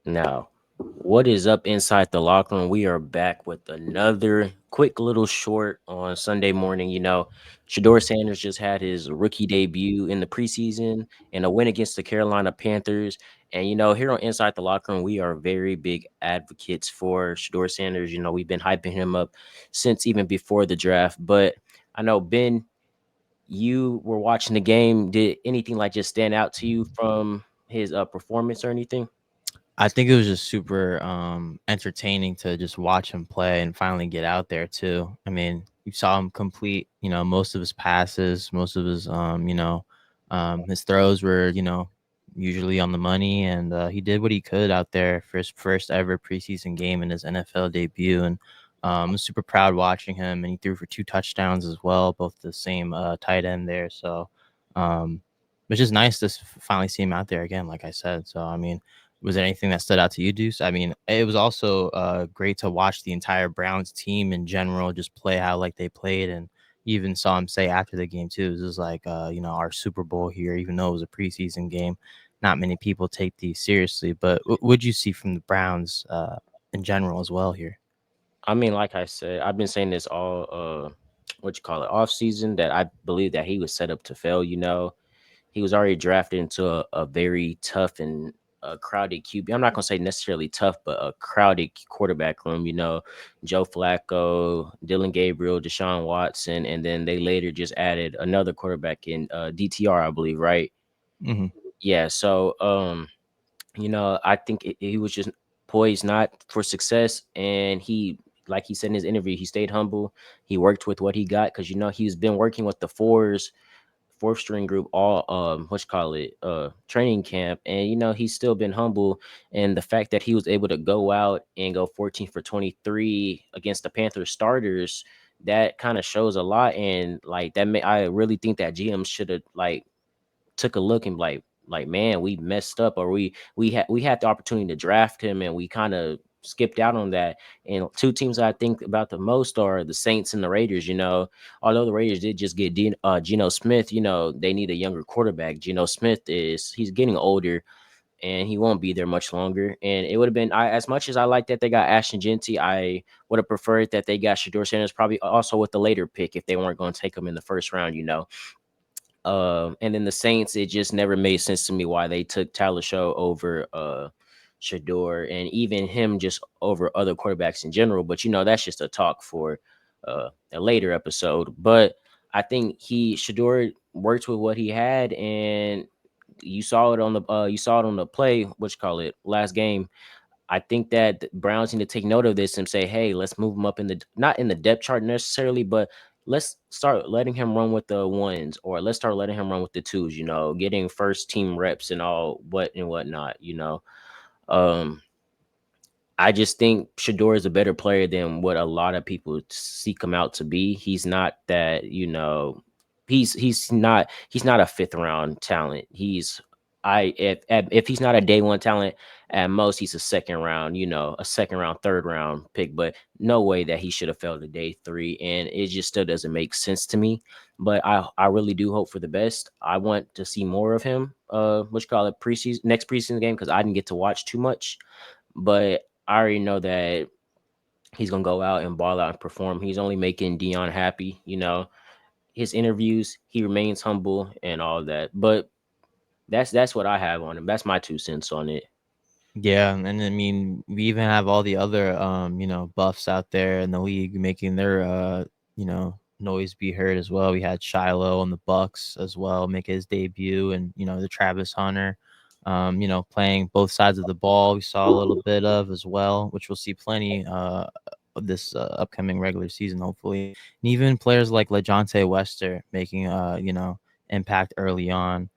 Now, what is up inside the locker room? We are back with another quick little short on Sunday morning. Shedeur Sanders just had his rookie debut in the preseason and a win against the Carolina Panthers. And here on Inside the Locker Room, we are very big advocates for Shedeur Sanders. We've been hyping him up since even before the draft. But I know, Ben, you were watching the game. Did anything like just stand out to you from his performance or anything? I think it was just super entertaining to just watch him play and finally get out there too. I mean, you saw him complete, most of his passes, most of his his throws were, usually on the money, and he did what he could out there for his first ever preseason game in his NFL debut. And I'm super proud watching him, and he threw for 2 touchdowns as well, both the same tight end there. So um it's just nice to finally see him out there again, like I said. So I mean, was there anything that stood out to you, Deuce? I mean, it was also great to watch the entire Browns team in general just play how like they played, and you even saw him say after the game too. This is like our Super Bowl here, even though it was a preseason game. Not many people take these seriously, but what'd you see from the Browns in general as well here? I mean, like I said, I've been saying this all what you call it, off season, that I believe that he was set up to fail. He was already drafted into a very tough and crowded QB. I'm not gonna say necessarily tough, but a crowded quarterback room. Joe Flacco, Dylan Gabriel, Deshaun Watson, and then they later just added another quarterback in DTR, I believe, right? Hmm. Yeah. So I think he was just poised not for success, and like he said in his interview, he stayed humble. He worked with what he got because he's been working with the fourth string group all what you call it training camp, and he's still been humble. And the fact that he was able to go out and go 14 for 23 against the Panthers starters, that kind of shows a lot. And like that I really think that GM should have like took a look and like man, we messed up, or we had the opportunity to draft him and we kind of skipped out on that. And two teams I think about the most are the Saints and the Raiders. Although the Raiders did just get Geno Smith, they need a younger quarterback. Geno Smith he's getting older, and he won't be there much longer. And it would have been, as much as I like that they got Ashton Genty, I would have preferred that they got Shedeur Sanders probably also with the later pick if they weren't going to take him in the first round. And then the Saints, it just never made sense to me why they took Tyler Show over Shador, and even him just over other quarterbacks in general. But that's just a talk for a later episode. But I think Shador worked with what he had, and you saw it on the play, what you call it, last game. I think that the Browns need to take note of this and say, hey, let's move him up in the, not in the depth chart necessarily, but let's start letting him run with the ones, or let's start letting him run with the twos, getting first team reps and all what and whatnot. Um, I just think Shador is a better player than what a lot of people seek him out to be. He's not that, he's not a fifth round talent. If he's not a day one talent, at most he's a second round, third round pick, but no way that he should have fell to day three. And it just still doesn't make sense to me. But I really do hope for the best. I want to see more of him, what you call it, next preseason game, because I didn't get to watch too much. But I already know that he's gonna go out and ball out and perform. He's only making Dion happy. His interviews, he remains humble and all that. But that's what I have on him. That's my 2 cents on it. Yeah, and I mean, we even have all the other buffs out there in the league making their noise be heard as well. We had Shiloh on the Bucks as well make his debut, and the Travis Hunter, playing both sides of the ball. We saw a little bit of as well, which we'll see plenty of this upcoming regular season, hopefully. And even players like LeJontay Wester making impact early on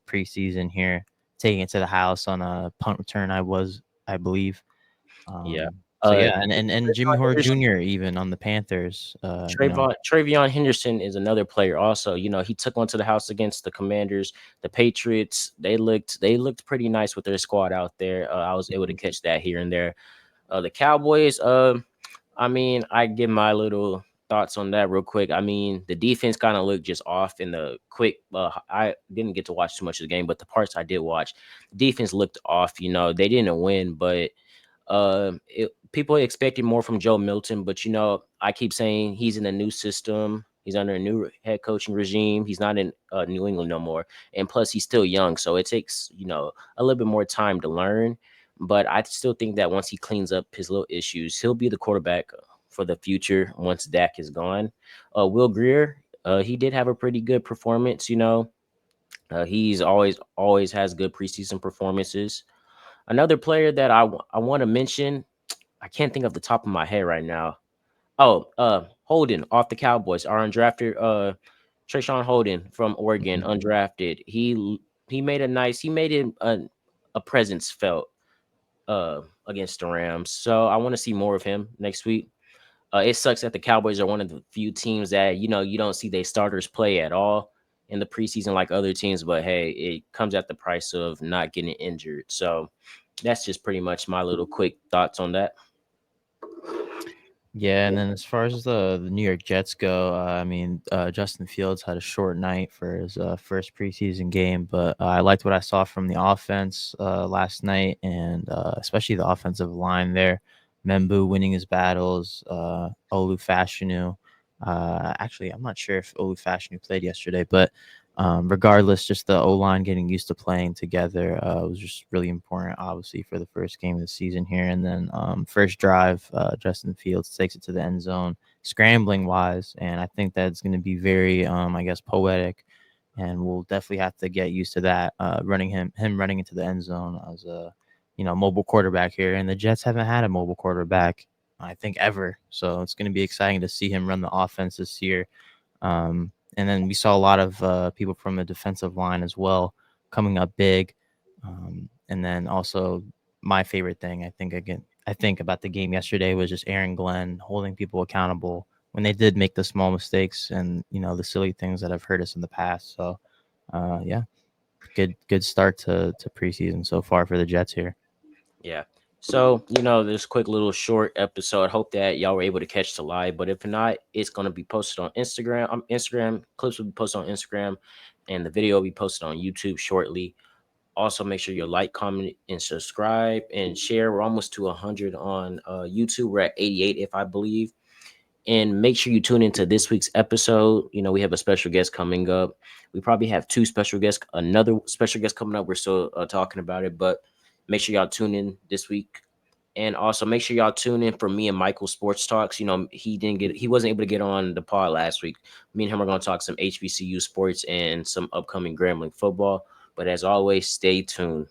preseason here, taking it to the house on a punt return. I believe. Yeah. So Uh, yeah, and Jimmy Hore Jr. even on the Panthers. Travion Henderson is another player also. He took one to the house against the Commanders. The Patriots, they looked pretty nice with their squad out there. I was able to catch that here and there. The Cowboys, I mean, I give my little thoughts on that real quick. I mean, the defense kind of looked just off in the quick. I didn't get to watch too much of the game, but the parts I did watch, the defense looked off. They didn't win, but people expected more from Joe Milton. But I keep saying he's in a new system. He's under a new head coaching regime. He's not in New England no more, and plus he's still young, so it takes a little bit more time to learn. But I still think that once he cleans up his little issues, he'll be the quarterback for the future once Dak is gone. Will Greer, he did have a pretty good performance. He's always has good preseason performances. Another player that I want to mention, I can't think of the top of my head right now. Oh, Holden off the Cowboys, our undrafted Trayshawn Holden from Oregon, Mhm. undrafted. He made it a presence felt against the Rams. So I want to see more of him next week. It sucks that the Cowboys are one of the few teams that you don't see their starters play at all in the preseason like other teams. But hey, it comes at the price of not getting injured. So that's just pretty much my little quick thoughts on that. Yeah, and then as far as the New York Jets go, I mean, Justin Fields had a short night for his first preseason game, but I liked what I saw from the offense last night, and especially the offensive line there. Membu winning his battles, Olu Fashanu. Actually, I'm not sure if Olu Fashanu played yesterday, but regardless, just the O line getting used to playing together was just really important, obviously, for the first game of the season here. And then first drive, Justin Fields takes it to the end zone, scrambling wise, and I think that's going to be very, I guess, poetic. And we'll definitely have to get used to that, running him running into the end zone as a mobile quarterback here. And the Jets haven't had a mobile quarterback, I think, ever. So it's going to be exciting to see him run the offense this year. And then we saw a lot of people from the defensive line as well coming up big. And then also my favorite thing, I think about the game yesterday was just Aaron Glenn holding people accountable when they did make the small mistakes and the silly things that have hurt us in the past. So, yeah, good start to preseason so far for the Jets here. Yeah. So, this quick little short episode. Hope that y'all were able to catch the live. But if not, it's gonna be posted on Instagram. Instagram clips will be posted on Instagram, and the video will be posted on YouTube shortly. Also, make sure you like, comment, and subscribe and share. We're almost to 100 on YouTube. We're at 88, if I believe. And make sure you tune into this week's episode. We have a special guest coming up. We probably have two special guests, another special guest coming up. We're still talking about it, but make sure y'all tune in this week. And also make sure y'all tune in for me and Michael Sports Talks. He wasn't able to get on the pod last week. Me and him are going to talk some HBCU sports and some upcoming Grambling football. But as always, stay tuned.